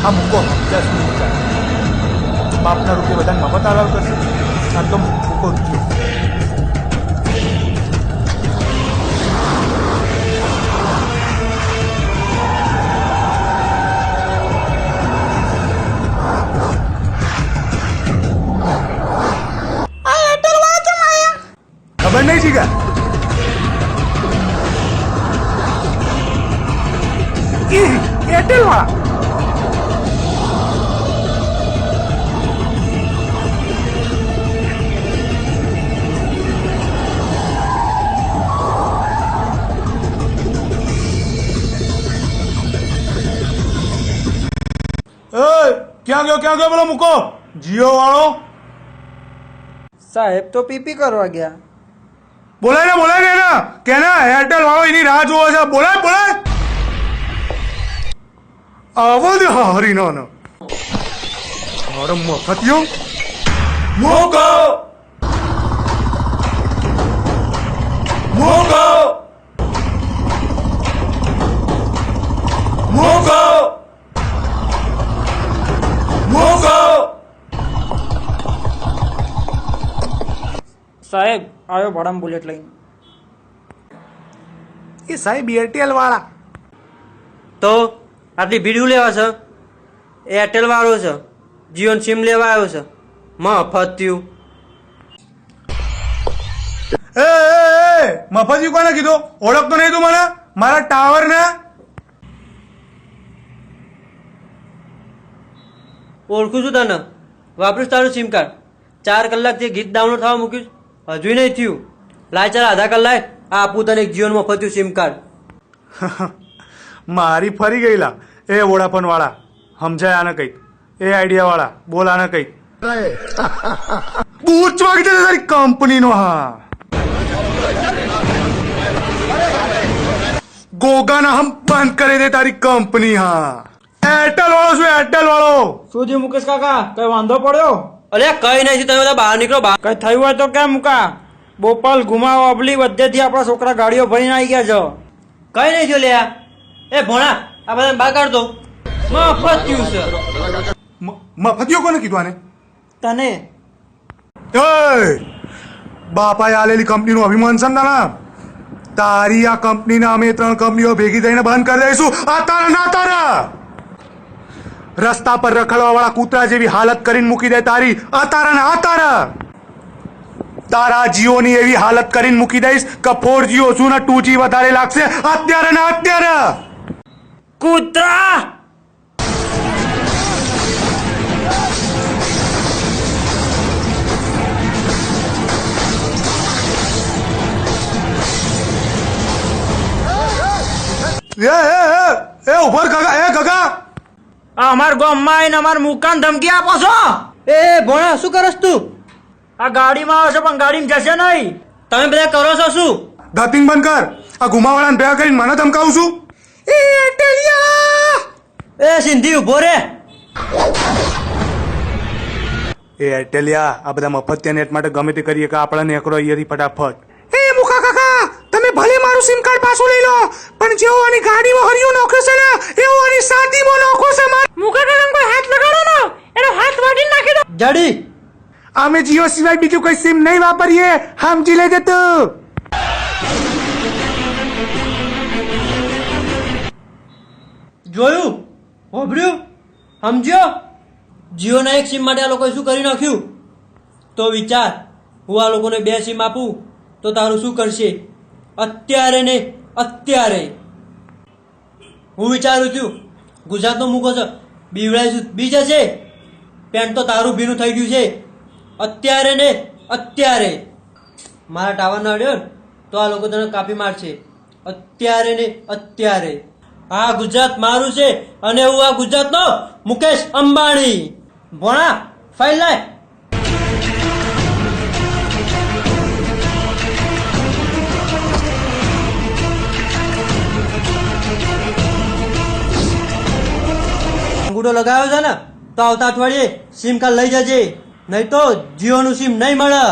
આ મૂકો 10 મિનિટ બાપના રૂપિયા બધાને મફત આલાવ કરશે આ તો મૂકો રૂપિયો खबर नहीं थी क्या एयरटेल वाला क्या गयो बोलो मुको जियो वालो साहेब तो पीपी करवा गया बोलाय ना કે ના એરટેલ વાળો એની રાહ જોવે છે બોલાય આવો દે હરીનો નો અરે મફતિયો મોકો साहेब आयो भाड़ा बुलेट लઈને એ સાહેબ એરટેલ વાળા તો આટલી ભીડું લેવા છે એરટેલ વાળો છે જીઓન સિમ લેવા આવ્યો છે મફત્યું એ મફતિયું કોને કીધું ઓળખતો નહીં તું મને મારા ટાવર ને ઓળખું છું તને વાપરીશ તારું સિમ કાર્ડ 4 કલાકથી ગીત ડાઉનલોડ થવા મૂક્યું હજુ નહીં થયું લાય ચાલ આધા કલાક આપું તને એક જીવન મફત્યું સિમ કાર્ડ મારી ફરી ગયેલા એ વોડાફોન વાળા સમજાય આને કઈક એ આઈડિયા વાળા બોલ આને કઈક પૂછવા કીધું તારી કંપની નો હા ગોગાના હમ બંધ કરી દે તારી કંપની હા એરટેલ વાળો શું એરટેલ વાળો શું થયું મુકેશ કાકા કઈ વાંધો પડ્યો અલે કઈ નહીં તમે બધા બહાર નીકળો બહાર કઈ થયું હોય તો કેમ મુકા બોપલ ગુમાવો અબલી બધેથી આપણા છોકરા ગાડીઓ ભરીને આવી ગયા છો કઈ નહીં થયું લ્યા એ ભોણા આ બધા બહાર કાઢ દો મફત્યું છે મફતિયો કોને કીધું આને તને એ બાપાએ આલેલી કંપનીનું અભિમાન સમજાના તારી આ કંપનીના અમે 3 કંપનીઓ ભેગી થઈને બંધ કરી દઈશું આ તારા ના તારા રસ્તા પર રખડવા વાળા કૂતરા જેવી હાલત કરીને મૂકી દે તારી આ તારા ના આ તારા તારા જીઓની એવી હાલત કરીને મૂકી દઈશ કે 4G ઓછું ને 2G વધારે લાગશે અત્યારે ને અત્યારે કૂતરા એ ઉભર કાકા એ કાકા આ અમાર ગામમાં આવીને અમાર મુકાન ધમકી આપો છો એ ભોણા શું કરસ તું આ ગાડીમાં આવશે પણ ગાડીમાં જશે નહીં તમે બધા કરો છો શું ધતિંગ બંધ કર આ ગુમાવાળાને ભેગા કરીને મને ધમકાવું છું એ એરટેલિયા એ સિંધી ઉભો રે એ એરટેલિયા આ બધા મફતિયા નેટ માટે ગમે તે કરીએ કે આપણે નેકરો અહીંયાથી ફટાફટ એ મુકા કાકા તમે ભલે મારું સિમ કાર્ડ પાછું લઈ લો પણ જેવો આની ગાડીમાં હરિયો નોખે છે ને એવો આની સાતીમાં નોખો છે માર મુકા કાકા કોઈ હાથ લગાડો ને એનો હાથ વાટી નાખી દો જડી અમે જીઓ સિવાય બીજું કોઈ સિમ નહીં વાપરીએ સમજી લેજે તું જોયું હોભર્યું સમજ્યો જીઓના એક સિમ માટે આ લોકોએ શું કરી નાખ્યું તો વિચાર હું આ લોકોને 2 સિમ આપું તો તારું શું કરશે અત્યારે ને અત્યારે હું વિચારું છું ગુજરાતનો મૂકો છે બીવડાઈશું બી જશે પેન્ટ તો તારું ભીનું થઈ ગયું છે અત્યારે ને અત્યારે મારા ટાવર ના અડ્યો તો આ લોકો તને કાપી મારશે અત્યારે ને અત્યારે આ ગુજરાત મારું છે અને હું આ ગુજરાતનો મુકેશ અંબાણી ભોણા ફાઇલ લાય અંગૂઠો લગાવ્યો છે ને તો આવતા અઠવાડિયે સિમ કાર્ડ લઈ જજે નહીં તો જીઓનું સિમ નહીં મળે